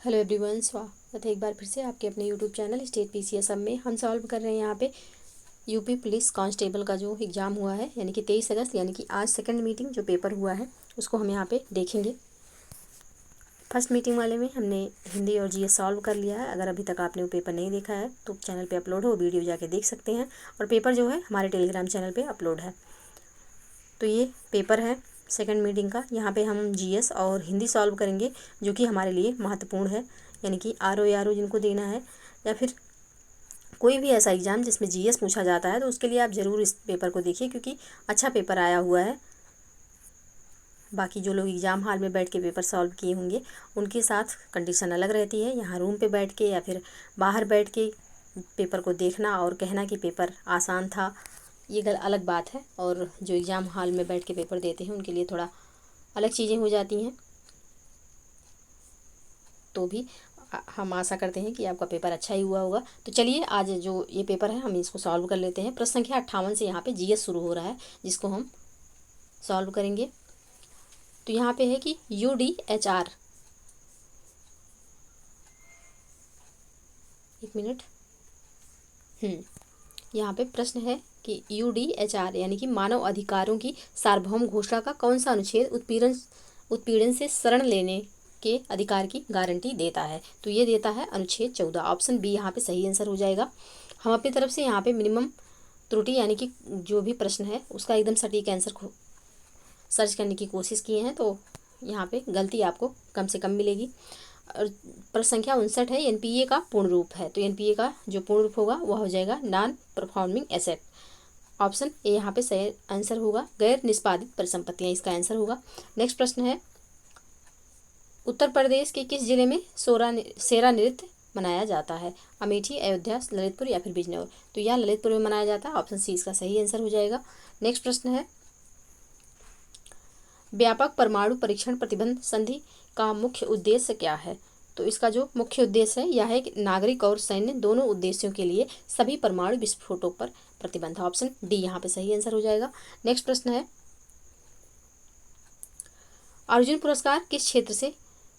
Hello everyone, स्वागत है एक बार फिर से आपके अपने यूट्यूब चैनल स्टेट पीसीएस सब में। हम सॉल्व कर रहे हैं यहाँ पे यूपी पुलिस कांस्टेबल का जो एग्ज़ाम हुआ है, यानी कि 23 अगस्त, यानी कि आज सेकंड मीटिंग जो पेपर हुआ है उसको हम यहाँ पे देखेंगे। फर्स्ट मीटिंग वाले में हमने हिंदी और जीएस सॉल्व कर लिया है। अगर अभी तक आपने वो पेपर नहीं देखा है तो चैनल पर अपलोड हो, वीडियो जाके देख सकते हैं। और पेपर जो है हमारे टेलीग्राम चैनल पर अपलोड है। तो ये पेपर है सेकंड मीटिंग का। यहाँ पे हम जीएस और हिंदी सॉल्व करेंगे, जो कि हमारे लिए महत्वपूर्ण है। यानी कि आरओ यारो जिनको देना है, या फिर कोई भी ऐसा एग्ज़ाम जिसमें जीएस पूछा जाता है, तो उसके लिए आप ज़रूर इस पेपर को देखिए, क्योंकि अच्छा पेपर आया हुआ है। बाकी जो लोग एग्ज़ाम हॉल में बैठ के पेपर सॉल्व किए होंगे उनके साथ कंडीशन अलग रहती है। यहाँ रूम पे बैठ के या फिर बाहर बैठ के पेपर को देखना और कहना कि पेपर आसान था, ये अलग बात है। और जो एग्ज़ाम हॉल में बैठ के पेपर देते हैं उनके लिए थोड़ा अलग चीज़ें हो जाती हैं। तो भी हम आशा करते हैं कि आपका पेपर अच्छा ही हुआ होगा। तो चलिए, आज जो ये पेपर है हम इसको सॉल्व कर लेते हैं। प्रश्न संख्या 58 से यहाँ पे जीएस शुरू हो रहा है, जिसको हम सॉल्व करेंगे। तो यहाँ पे है कि UDHR, एक मिनट, यहाँ पे प्रश्न है कि UDHR यानी कि मानव अधिकारों की सार्वभौम घोषणा का कौन सा अनुच्छेद उत्पीड़न से शरण लेने के अधिकार की गारंटी देता है। तो ये देता है अनुच्छेद 14। ऑप्शन बी यहाँ पे सही आंसर हो जाएगा। हम अपनी तरफ से यहाँ पे मिनिमम त्रुटि यानी कि जो भी प्रश्न है उसका एकदम सटीक आंसर सर्च करने की कोशिश किए हैं, तो यहाँ पे गलती आपको कम से कम मिलेगी। और प्रश्न संख्या 59 है, एनपीए का पूर्ण रूप है। तो एनपीए का जो पूर्ण रूप होगा वह हो जाएगा non performing asset. Option A यहाँ पे सही आंसर होगा। गैर निष्पादित परिसंपत्तियाँ इसका आंसर होगा। नेक्स्ट प्रश्न है, उत्तर प्रदेश के किस जिले में सेरा नृत्य मनाया जाता है। अमेठी, अयोध्या, ललितपुर या फिर बिजनौर। तो यह ललितपुर में मनाया जाता है। ऑप्शन सी इसका सही आंसर हो जाएगा। नेक्स्ट प्रश्न है, व्यापक परमाणु परीक्षण प्रतिबंध संधि का मुख्य उद्देश्य क्या है। तो इसका जो मुख्य उद्देश्य है यह है कि नागरिक और सैन्य दोनों उद्देश्यों के लिए सभी परमाणु विस्फोटों पर प्रतिबंध। ऑप्शन डी यहाँ पे सही आंसर हो जाएगा। नेक्स्ट प्रश्न है, अर्जुन पुरस्कार किस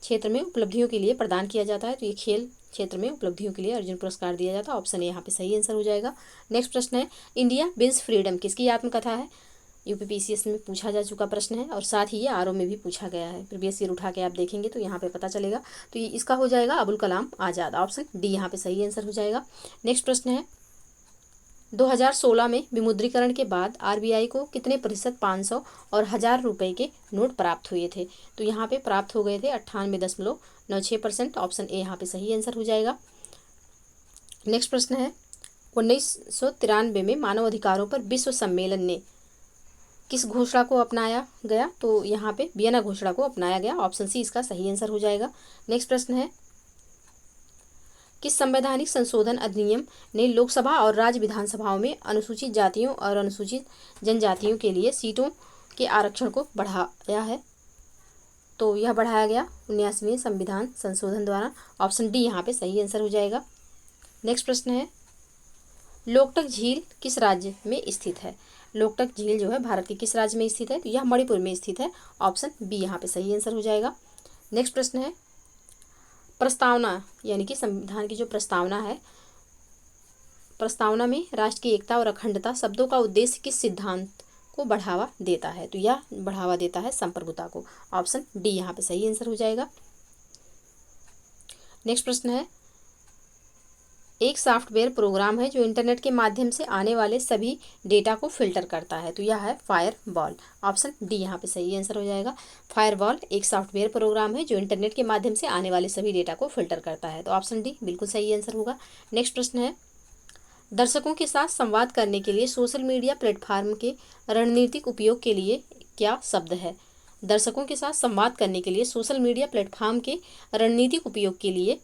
क्षेत्र में उपलब्धियों के लिए प्रदान किया जाता है। तो ये खेल क्षेत्र में उपलब्धियों के लिए अर्जुन पुरस्कार दिया जाता है। ऑप्शन ए यहाँ पे सही आंसर हो जाएगा। नेक्स्ट प्रश्न है, इंडिया विंस फ्रीडम किसकी आत्मकथा है। यूपीपीसीएस में पूछा जा चुका प्रश्न है और साथ ही ये आरओ में भी पूछा गया है। प्रीवियस ईयर उठा के आप देखेंगे तो यहाँ पे पता चलेगा। तो ये इसका हो जाएगा अबुल कलाम आज़ाद। ऑप्शन डी यहाँ पे सही आंसर हो जाएगा। नेक्स्ट प्रश्न है, 2016 में विमुद्रीकरण के बाद आरबीआई को कितने प्रतिशत 500 और 1000 रुपये के नोट प्राप्त हुए थे। तो यहाँ पे प्राप्त हो गए थे 98.96%। ऑप्शन ए यहाँ पे सही आंसर हो जाएगा। नेक्स्ट प्रश्न है, 1993 में मानव अधिकारों पर विश्व सम्मेलन ने किस घोषणा को अपनाया गया। तो यहाँ पे वियना घोषणा को अपनाया गया। ऑप्शन सी इसका सही आंसर हो जाएगा। नेक्स्ट प्रश्न है, किस संवैधानिक संशोधन अधिनियम ने लोकसभा और राज्य विधानसभाओं में अनुसूचित जातियों और अनुसूचित जनजातियों के लिए सीटों के आरक्षण को बढ़ाया है। तो यह बढ़ाया गया 79वें संविधान संशोधन द्वारा। ऑप्शन डी यहाँ पे सही आंसर हो जाएगा। नेक्स्ट प्रश्न है, लोकटक झील किस राज्य में स्थित है। लोकटक झील जो है भारत के किस राज्य में स्थित है। तो यह मणिपुर में स्थित है। ऑप्शन बी यहाँ पे सही आंसर हो जाएगा। नेक्स्ट प्रश्न है, प्रस्तावना यानी कि संविधान की जो प्रस्तावना है, प्रस्तावना में राष्ट्र की एकता और अखंडता शब्दों का उद्देश्य किस सिद्धांत को बढ़ावा देता है। तो यह बढ़ावा देता है संप्रभुता को। ऑप्शन डी यहाँ पे सही आंसर हो जाएगा। नेक्स्ट प्रश्न है, एक सॉफ्टवेयर प्रोग्राम है जो इंटरनेट के माध्यम से आने वाले सभी डेटा को फिल्टर करता है। तो यह है फायरवॉल। ऑप्शन डी यहाँ पे सही आंसर हो जाएगा। फायरवॉल एक सॉफ्टवेयर प्रोग्राम है जो इंटरनेट के माध्यम से आने वाले सभी डेटा को फिल्टर करता है। तो ऑप्शन डी बिल्कुल सही आंसर होगा। नेक्स्ट प्रश्न है, दर्शकों के साथ संवाद करने के लिए सोशल मीडिया प्लेटफॉर्म के रणनीतिक उपयोग के लिए क्या शब्द है। दर्शकों के साथ संवाद करने के लिए सोशल मीडिया प्लेटफॉर्म के रणनीतिक उपयोग के लिए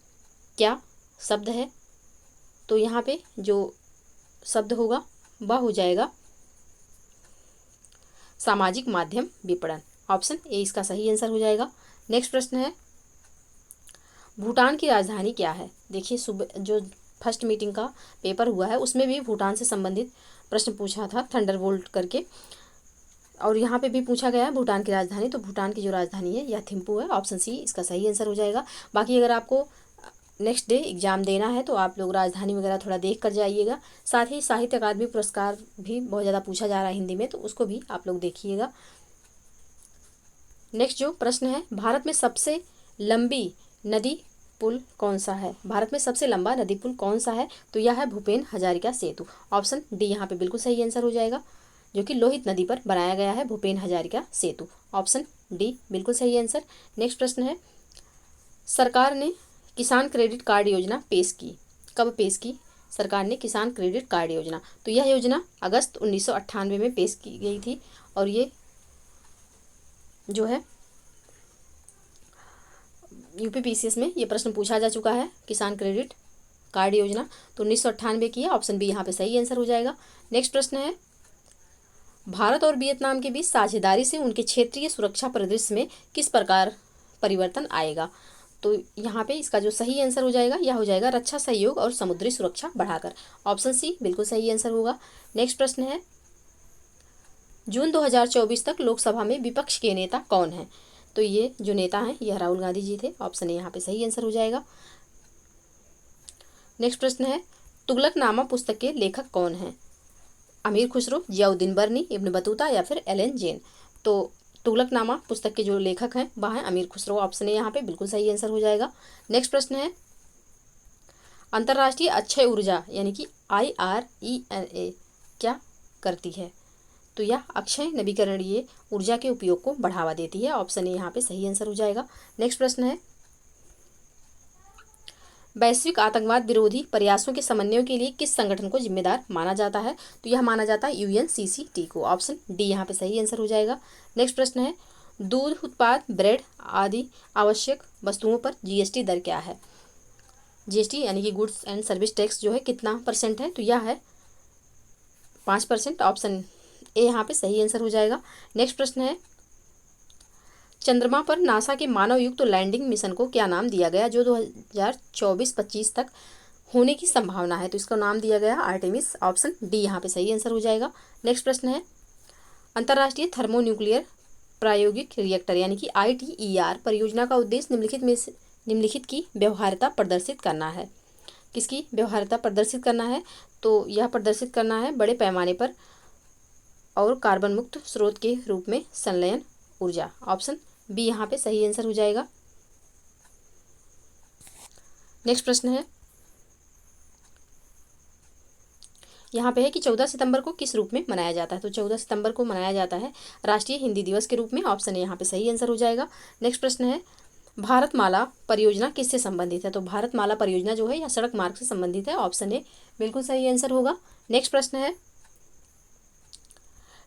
क्या शब्द है। तो यहाँ पे जो शब्द होगा वह हो जाएगा सामाजिक माध्यम विपणन। ऑप्शन ए इसका सही आंसर हो जाएगा। नेक्स्ट प्रश्न है, भूटान की राजधानी क्या है। देखिए, सुबह जो फर्स्ट मीटिंग का पेपर हुआ है उसमें भी भूटान से संबंधित प्रश्न पूछा था, थंडरबोल्ट करके। और यहाँ पे भी पूछा गया है भूटान की राजधानी, तो भूटान की जो राजधानी है यह थिम्पू है। ऑप्शन सी इसका सही आंसर हो जाएगा। बाकी अगर आपको नेक्स्ट डे एग्जाम देना है तो आप लोग राजधानी वगैरह थोड़ा देख कर जाइएगा। साथ ही साहित्य अकादमी पुरस्कार भी बहुत ज़्यादा पूछा जा रहा है हिंदी में, तो उसको भी आप लोग देखिएगा। नेक्स्ट जो प्रश्न है, भारत में सबसे लंबी नदी पुल कौन सा है? भारत में सबसे लंबा नदी पुल कौन सा है? तो यह है भूपेन हजारिका सेतु। ऑप्शन डी यहाँ पे बिल्कुल सही आंसर हो जाएगा, जो कि लोहित नदी पर बनाया गया है भूपेन हजारिका सेतु। ऑप्शन डी बिल्कुल सही आंसर। नेक्स्ट प्रश्न है, सरकार ने किसान क्रेडिट कार्ड योजना पेश की, कब पेश की सरकार ने किसान क्रेडिट कार्ड योजना? तो यह योजना अगस्त 1998 में पेश की गई थी, और ये जो है यूपीपीसीएस में ये प्रश्न पूछा जा चुका है, किसान क्रेडिट कार्ड योजना तो 1998 की है। ऑप्शन बी यहाँ पे सही आंसर हो जाएगा। नेक्स्ट प्रश्न है, भारत और वियतनाम के बीच साझेदारी से उनके क्षेत्रीय सुरक्षा परिदृश्य में किस प्रकार परिवर्तन आएगा? तो यहाँ पे इसका जो सही आंसर हो जाएगा यह हो जाएगा रक्षा सहयोग और समुद्री सुरक्षा बढ़ाकर। ऑप्शन सी बिल्कुल सही आंसर होगा। नेक्स्ट प्रश्न है, जून 2024 तक लोकसभा में विपक्ष के नेता कौन हैं? तो ये जो नेता हैं यह राहुल गांधी जी थे। ऑप्शन ए यहाँ पे सही आंसर हो जाएगा। नेक्स्ट प्रश्न है, तुगलकनामा पुस्तक के लेखक कौन हैं? अमीर खुसरो, जियाउद्दीन बर्नी, इब्न बतूता या फिर एलन जैन? तो तुगलकनामा पुस्तक के जो लेखक हैं वह हैं अमीर खुसरो। ऑप्शन ए यहाँ पे बिल्कुल सही आंसर हो जाएगा। नेक्स्ट प्रश्न है, अंतर्राष्ट्रीय अक्षय ऊर्जा यानी कि IRENA क्या करती है? तो यह अक्षय नवीकरणीय ऊर्जा के उपयोग को बढ़ावा देती है। ऑप्शन ए यहाँ पे सही आंसर हो जाएगा। नेक्स्ट प्रश्न है, वैश्विक आतंकवाद विरोधी प्रयासों के समन्वय के लिए किस संगठन को जिम्मेदार माना जाता है? तो यह माना जाता है UNCCT को। ऑप्शन डी यहाँ पे सही आंसर हो जाएगा। नेक्स्ट प्रश्न है, दूध उत्पाद, ब्रेड आदि आवश्यक वस्तुओं पर GST दर क्या है? GST यानी कि गुड्स एंड सर्विस टैक्स जो है कितना % है? तो यह है 5%। ऑप्शन ए यहाँ पे सही आंसर हो जाएगा। नेक्स्ट प्रश्न है, चंद्रमा पर नासा के मानव युक्त लैंडिंग मिशन को क्या नाम दिया गया जो 2024-25 तक होने की संभावना है? तो इसका नाम दिया गया आर्टेमिस। ऑप्शन डी यहाँ पे सही आंसर हो जाएगा। नेक्स्ट प्रश्न है, अंतर्राष्ट्रीय थर्मोन्यूक्लियर प्रायोगिक रिएक्टर यानी कि ITER परियोजना का उद्देश्य निम्नलिखित की व्यवहार्यता प्रदर्शित करना है। किसकी व्यवहार्यता प्रदर्शित करना है? तो यह प्रदर्शित करना है बड़े पैमाने पर और कार्बन मुक्त स्रोत के रूप में संलयन ऊर्जा। ऑप्शन बी यहाँ पे सही आंसर हो जाएगा। नेक्स्ट प्रश्न है, यहाँ पे है कि 14 सितंबर को किस रूप में मनाया जाता है? तो 14 सितंबर को मनाया जाता है राष्ट्रीय हिंदी दिवस के रूप में। ऑप्शन ए यहाँ पे सही आंसर हो जाएगा। नेक्स्ट प्रश्न है, भारतमाला परियोजना किससे संबंधित है? तो भारतमाला परियोजना जो है यह सड़क मार्ग से संबंधित है। ऑप्शन ए बिल्कुल सही आंसर होगा। नेक्स्ट प्रश्न है,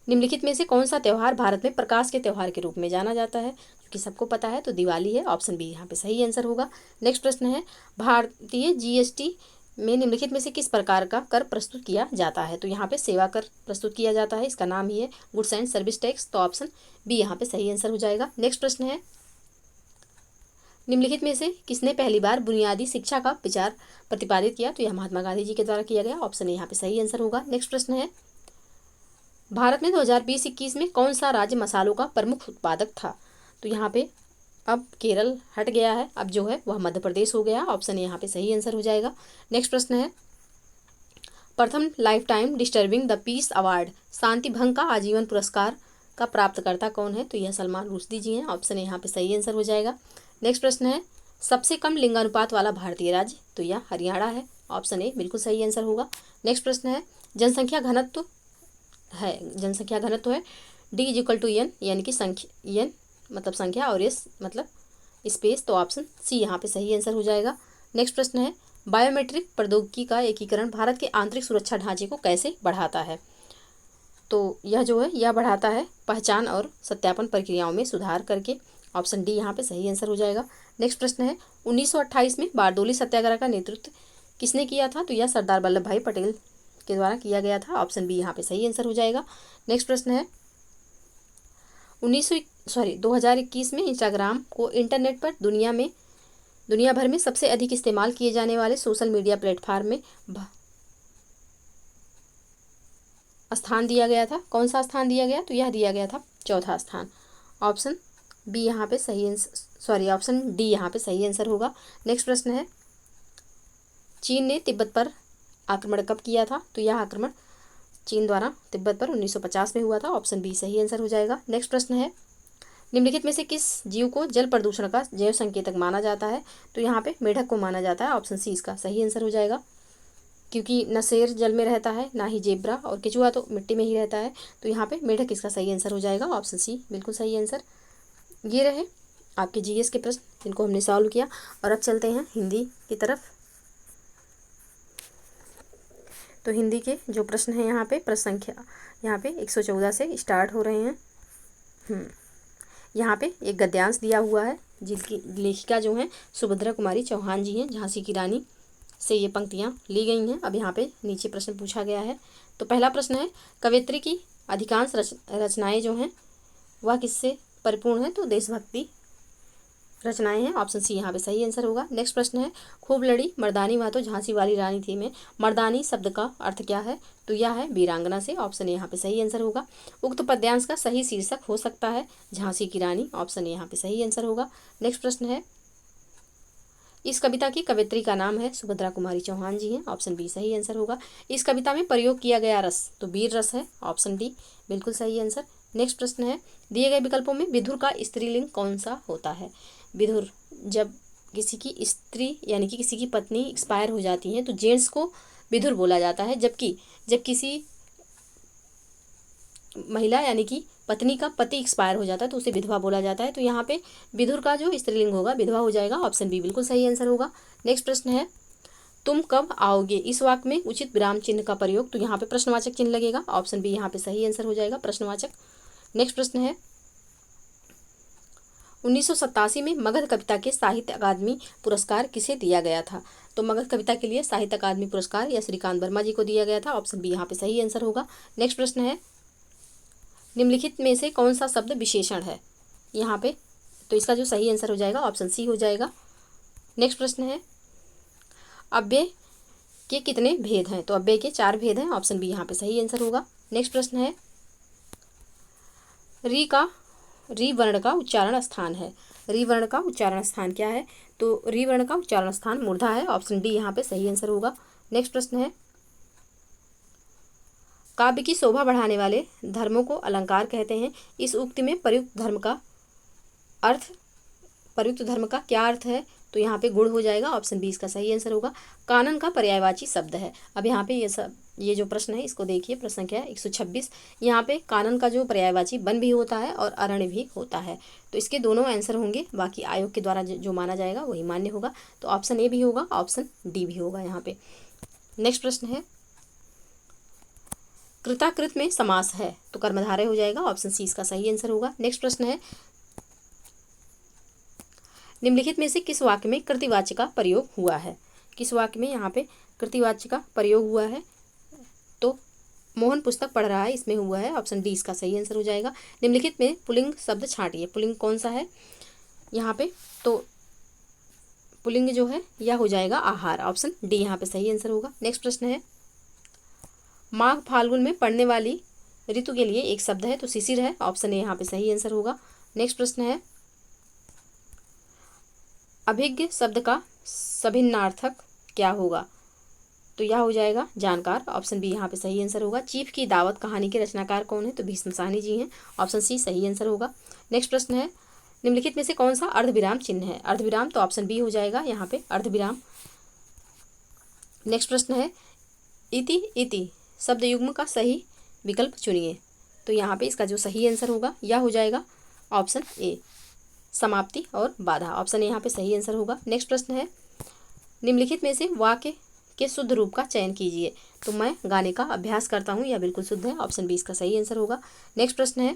निम्नलिखित में से कौन सा त्यौहार भारत में प्रकाश के त्यौहार के रूप में जाना जाता है? जो कि सबको पता है, तो दिवाली है। ऑप्शन बी यहाँ पे सही आंसर होगा। नेक्स्ट प्रश्न है, भारतीय GST में निम्नलिखित में से किस प्रकार का कर प्रस्तुत किया जाता है? तो यहाँ पे सेवा कर प्रस्तुत किया जाता है, इसका नाम ही है गुड्स एंड सर्विस टैक्स। तो ऑप्शन बी यहाँ पे सही आंसर हो जाएगा। नेक्स्ट प्रश्न है, निम्नलिखित में से किसने पहली बार बुनियादी शिक्षा का विचार प्रतिपादित किया? तो यह महात्मा गांधी जी के द्वारा किया गया। ऑप्शन ए यहाँ पे सही आंसर होगा। नेक्स्ट प्रश्न है, भारत में 2020-21 में कौन सा राज्य मसालों का प्रमुख उत्पादक था? तो यहाँ पे अब केरल हट गया है, अब जो है वह मध्य प्रदेश हो गया। ऑप्शन ए यहाँ पे सही आंसर हो जाएगा। नेक्स्ट प्रश्न है, प्रथम lifetime disturbing the peace award शांति भंग का आजीवन पुरस्कार का प्राप्तकर्ता कौन है? तो यह सलमान रुश्दी जी हैं। ऑप्शन ए यहाँ पे सही आंसर हो जाएगा। नेक्स्ट प्रश्न है, सबसे कम लिंगानुपात वाला भारतीय राज्य? तो यह हरियाणा है। ऑप्शन ए बिल्कुल सही आंसर होगा। नेक्स्ट प्रश्न है, जनसंख्या घनत्व है D=N यानी कि संख्या, N मतलब संख्या और S मतलब स्पेस। तो ऑप्शन सी यहाँ पे सही आंसर हो जाएगा। नेक्स्ट प्रश्न है, बायोमेट्रिक प्रौद्योगिकी का एकीकरण भारत के आंतरिक सुरक्षा ढांचे को कैसे बढ़ाता है? तो यह जो है यह बढ़ाता है पहचान और सत्यापन प्रक्रियाओं में सुधार करके। ऑप्शन डी यहाँ पे सही आंसर हो जाएगा। नेक्स्ट प्रश्न है, 1928 में बारडोली सत्याग्रह का नेतृत्व किसने किया था? तो यह सरदार वल्लभ भाई पटेल के द्वारा किया गया था। ऑप्शन बी यहाँ पे सही आंसर हो जाएगा। नेक्स्ट प्रश्न है, 2021 में इंस्टाग्राम को इंटरनेट पर दुनिया भर में सबसे अधिक इस्तेमाल किए जाने वाले सोशल मीडिया प्लेटफॉर्म में स्थान दिया गया था। कौन सा स्थान दिया गया? तो यह दिया गया था चौथा स्थान। ऑप्शन बी यहाँ पे सही आंसर, सॉरी ऑप्शन डी यहाँ पे सही आंसर होगा। नेक्स्ट प्रश्न है, चीन ने तिब्बत पर आक्रमण कब किया था? तो यह आक्रमण चीन द्वारा तिब्बत पर 1950 में हुआ था। ऑप्शन बी सही आंसर हो जाएगा। नेक्स्ट प्रश्न है, निम्नलिखित में से किस जीव को जल प्रदूषण का जैव संकेतक माना जाता है? तो यहाँ पे मेढक को माना जाता है। ऑप्शन सी इसका सही आंसर हो जाएगा, क्योंकि न शेर जल में रहता है, ना ही जेब्रा, और केचुआ तो मिट्टी में ही रहता है। तो यहाँ पे मेढक इसका सही आंसर हो जाएगा। ऑप्शन सी बिल्कुल सही आंसर। ये रहे आपके जीएस के प्रश्न जिनको हमने सॉल्व किया। और अब चलते हैं हिंदी की तरफ। तो हिंदी के जो प्रश्न हैं यहाँ पे प्रश्न संख्या यहाँ पे 114 से स्टार्ट हो रहे हैं। यहाँ पे एक गद्यांश दिया हुआ है जिसकी लेखिका जो हैं सुभद्रा कुमारी चौहान जी हैं, झांसी की रानी से ये पंक्तियाँ ली गई हैं। अब यहाँ पे नीचे प्रश्न पूछा गया है। तो पहला प्रश्न है, कवयित्री की अधिकांश रचनाएं जो हैं वह किससे परिपूर्ण है? तो देशभक्ति रचनाएं हैं। ऑप्शन सी यहाँ पे सही आंसर होगा। नेक्स्ट प्रश्न है, खूब लड़ी मर्दानी वह तो झांसी वाली रानी थी में मर्दानी शब्द का अर्थ क्या है? तो यह है वीरांगना से। ऑप्शन ए यहाँ पे सही आंसर होगा। उक्त पद्यांश का सही शीर्षक हो सकता है झांसी की रानी। ऑप्शन ए यहाँ पे सही आंसर होगा। नेक्स्ट प्रश्न है, इस कविता की कवयित्री का नाम है सुभद्रा कुमारी चौहान जी हैं। ऑप्शन बी सही आंसर होगा। इस कविता में प्रयोग किया गया रस तो वीर रस है। ऑप्शन डी बिल्कुल सही आंसर। नेक्स्ट प्रश्न है, दिए गए विकल्पों में विधुर का स्त्रीलिंग कौन सा होता है? विधुर, जब किसी की स्त्री यानी कि किसी की पत्नी एक्सपायर हो जाती है तो जेंट्स को विधुर बोला जाता है, जबकि जब किसी महिला यानी कि पत्नी का पति एक्सपायर हो जाता है तो उसे विधवा बोला जाता है। तो यहाँ पे विधुर का जो स्त्रीलिंग होगा विधवा हो जाएगा। ऑप्शन बी बिल्कुल सही आंसर होगा। नेक्स्ट प्रश्न है, तुम कब आओगे इस वाक्य में उचित विराम चिन्ह का प्रयोग? तो यहाँ पे प्रश्नवाचक चिन्ह लगेगा। ऑप्शन बी यहाँ पे सही आंसर हो जाएगा, प्रश्नवाचक। नेक्स्ट प्रश्न है, 1987 में मगध कविता के साहित्य अकादमी पुरस्कार किसे दिया गया था? तो मगध कविता के लिए साहित्य अकादमी पुरस्कार या श्रीकांत वर्मा जी को दिया गया था। ऑप्शन बी यहाँ पे सही आंसर होगा। नेक्स्ट प्रश्न है, निम्नलिखित में से कौन सा शब्द विशेषण है यहाँ पे? तो इसका जो सही आंसर हो जाएगा ऑप्शन सी हो जाएगा। नेक्स्ट प्रश्न है, अव्यय के कितने भेद हैं? तो अव्यय के 4 भेद हैं। ऑप्शन बी यहाँ पे सही आंसर होगा। नेक्स्ट प्रश्न है, री वर्ण का उच्चारण स्थान है। री वर्ण का उच्चारण स्थान क्या है? तो री वर्ण का उच्चारण स्थान मूर्धा है। ऑप्शन डी यहाँ पे सही आंसर होगा। नेक्स्ट प्रश्न है, काव्य की शोभा बढ़ाने वाले धर्मों को अलंकार कहते हैं। इस उक्ति में प्रयुक्त धर्म का क्या अर्थ है? तो यहाँ पे गुण हो जाएगा। ऑप्शन बी इसका सही आंसर होगा। कानन का पर्यायवाची शब्द है। अब यहाँ पे ये जो प्रश्न है इसको देखिए, प्रश्न संख्या 126। यहाँ पे कानन का जो पर्यायवाची वन भी होता है और अरण्य भी होता है। तो इसके दोनों आंसर होंगे, बाकी आयोग के द्वारा जो माना जाएगा वही मान्य होगा। तो ऑप्शन ए भी होगा, ऑप्शन डी भी होगा यहाँ पे। नेक्स्ट प्रश्न है, कृताकृत में समास है तो कर्मधारय हो जाएगा। ऑप्शन सी इसका सही आंसर होगा। नेक्स्ट प्रश्न है, निम्नलिखित में से किस वाक्य में कृतिवाच्य का प्रयोग हुआ है? किस वाक्य में यहाँ पे कृतिवाच्य का प्रयोग हुआ है? तो मोहन पुस्तक पढ़ रहा है इसमें हुआ है। ऑप्शन डी इसका सही आंसर हो जाएगा। निम्नलिखित में पुल्लिंग शब्द छांटिए। पुल्लिंग कौन सा है यहाँ पे? तो पुल्लिंग जो है यह हो जाएगा आहार। ऑप्शन डी यहाँ पे सही आंसर होगा। नेक्स्ट प्रश्न है, माघ फाल्गुन में पड़ने वाली ऋतु के लिए एक शब्द है तो शिशिर है। ऑप्शन ए यहाँ पे सही आंसर होगा। नेक्स्ट प्रश्न है, अभिज्ञ शब्द का सभिन्नार्थक क्या होगा? तो यह हो जाएगा जानकार। ऑप्शन बी यहाँ पे सही आंसर होगा। चीफ की दावत कहानी के रचनाकार कौन है? तो भीष्म साहनी जी हैं। ऑप्शन सी सही आंसर होगा। नेक्स्ट प्रश्न है, निम्नलिखित में से कौन सा अर्धविराम चिन्ह है? अर्धविराम तो ऑप्शन बी हो जाएगा यहाँ पे अर्धविराम। नेक्स्ट प्रश्न है, इति शब्द युग्म का सही विकल्प चुनिए। तो यहाँ पे इसका जो सही आंसर होगा यह हो जाएगा ऑप्शन ए, समाप्ति और बाधा। ऑप्शन ए यहाँ पे सही आंसर होगा। नेक्स्ट प्रश्न है, निम्नलिखित में से वाक्य के शुद्ध रूप का चयन कीजिए। तो मैं गाने का अभ्यास करता हूँ, यह बिल्कुल शुद्ध है। ऑप्शन बी इसका सही आंसर होगा। नेक्स्ट प्रश्न है,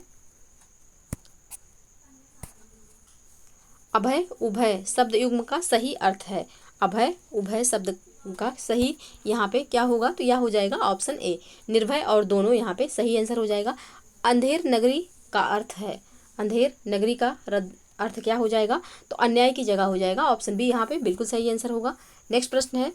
अभय उभय शब्द युग्म का सही अर्थ है। अभय उभय शब्द का सही यहाँ पे क्या होगा? तो यह हो जाएगा ऑप्शन ए, निर्भय और दोनों यहाँ पे सही आंसर हो जाएगा। अंधेर नगरी का अर्थ है। अंधेर नगरी का अर्थ क्या हो जाएगा? तो अन्याय की जगह हो जाएगा। ऑप्शन बी यहाँ पे बिल्कुल सही आंसर होगा। नेक्स्ट प्रश्न है,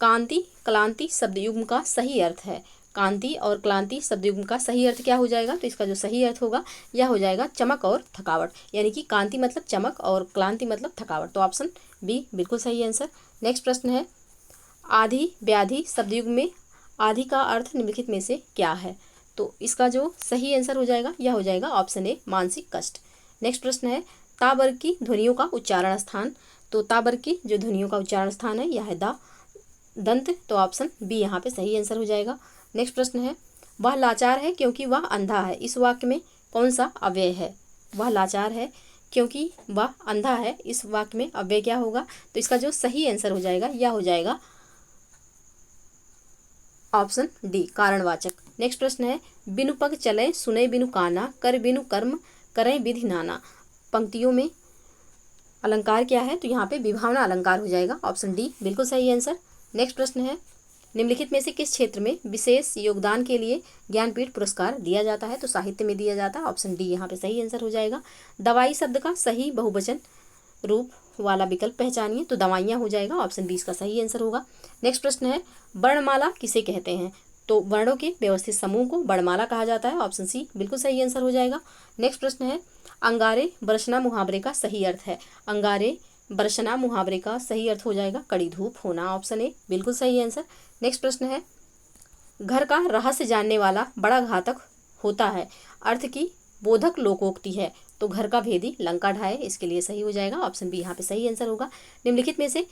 कांति क्लांति शब्द युग्म का सही अर्थ है। कांति और क्लांति शब्दयुग्म का सही अर्थ क्या हो जाएगा? तो इसका जो सही अर्थ होगा यह हो जाएगा चमक और थकावट, यानी कि कांति मतलब चमक और क्लांति मतलब थकावट। तो ऑप्शन बी बिल्कुल सही आंसर। नेक्स्ट प्रश्न है, आधि व्याधि शब्दयुग्म में आधि का अर्थ निम्नलिखित में से क्या है? तो इसका जो सही आंसर हो जाएगा यह हो जाएगा ऑप्शन ए मानसिक कष्ट। नेक्स्ट प्रश्न है, ता वर्ग की ध्वनियों का उच्चारण स्थान। तो ता वर्ग की जो ध्वनियों का उच्चारण स्थान है यह है दा दंत। तो ऑप्शन बी यहाँ पे सही आंसर हो जाएगा। नेक्स्ट प्रश्न है, वह लाचार है क्योंकि वह अंधा है। इस वाक्य में कौन सा अव्यय है? वह लाचार है क्योंकि वह अंधा है, इस वाक्य में अव्यय क्या होगा? तो इसका जो सही आंसर हो जाएगा यह हो जाएगा ऑप्शन डी कारणवाचक। नेक्स्ट प्रश्न है, बिनु पग चले सुने बिनु काना कर बिनु कर्म करें विधि नाना। पंक्तियों में अलंकार क्या है? तो यहाँ पे विभावना अलंकार हो जाएगा, ऑप्शन डी बिल्कुल सही आंसर। नेक्स्ट प्रश्न है, निम्नलिखित में से किस क्षेत्र में विशेष योगदान के लिए ज्ञानपीठ पुरस्कार दिया जाता है? तो साहित्य में दिया जाता है, ऑप्शन डी यहाँ पे सही आंसर हो जाएगा। दवाई शब्द का सही बहुवचन रूप वाला विकल्प पहचानिए। तो दवाइयाँ हो जाएगा, ऑप्शन 20 का सही आंसर होगा। नेक्स्ट प्रश्न है, वर्णमाला किसे कहते हैं? तो वर्णों के व्यवस्थित समूह को वर्णमाला कहा जाता है, ऑप्शन सी बिल्कुल सही आंसर हो जाएगा। नेक्स्ट प्रश्न है, अंगारे बरसना मुहावरे का सही अर्थ है। अंगारे बरसना मुहावरे का सही अर्थ हो जाएगा कड़ी धूप होना, ऑप्शन ए बिल्कुल सही आंसर। नेक्स्ट प्रश्न है, घर का रहस्य जानने वाला बड़ा घातक होता है अर्थ की बोधक लोकोक्ति है। तो घर का भेदी लंका ढाए, इसके लिए सही हो जाएगा, ऑप्शन बी यहाँ पे सही आंसर होगा। निम्नलिखित में से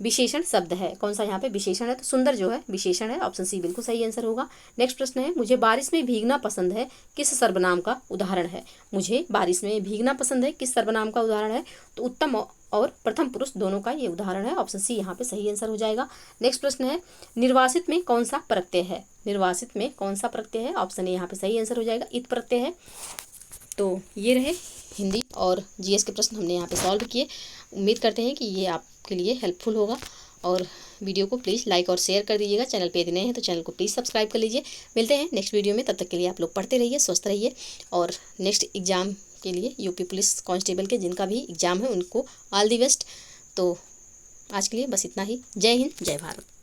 विशेषण शब्द है, कौन सा यहाँ पे विशेषण है? तो सुंदर जो है विशेषण है, ऑप्शन सी बिल्कुल सही आंसर होगा। नेक्स्ट प्रश्न है, मुझे बारिश में भीगना पसंद है किस सर्वनाम का उदाहरण है? मुझे बारिश में भीगना पसंद है किस सर्वनाम का उदाहरण है? तो उत्तम और प्रथम पुरुष दोनों का ये उदाहरण है, ऑप्शन सी यहाँ पे सही आंसर हो जाएगा। नेक्स्ट प्रश्न है, निर्वासित में कौन सा प्रत्यय है? निर्वासित में कौन सा प्रत्यय है? ऑप्शन ए यहाँ पे सही आंसर हो जाएगा इत प्रत्यय है। तो ये रहे हिंदी और जीएस के प्रश्न हमने यहाँ पे सॉल्व किए। उम्मीद करते हैं कि ये आपके लिए हेल्पफुल होगा, और वीडियो को प्लीज़ लाइक और शेयर कर दीजिएगा। चैनल पे यदि नए हैं तो चैनल को प्लीज़ सब्सक्राइब कर लीजिए। मिलते हैं नेक्स्ट वीडियो में, तब तक के लिए आप लोग पढ़ते रहिए, स्वस्थ रहिए, और नेक्स्ट एग्ज़ाम के लिए यूपी पुलिस कांस्टेबल के जिनका भी एग्ज़ाम है उनको ऑल दी बेस्ट। तो आज के लिए बस इतना ही। जय हिंद, जय भारत।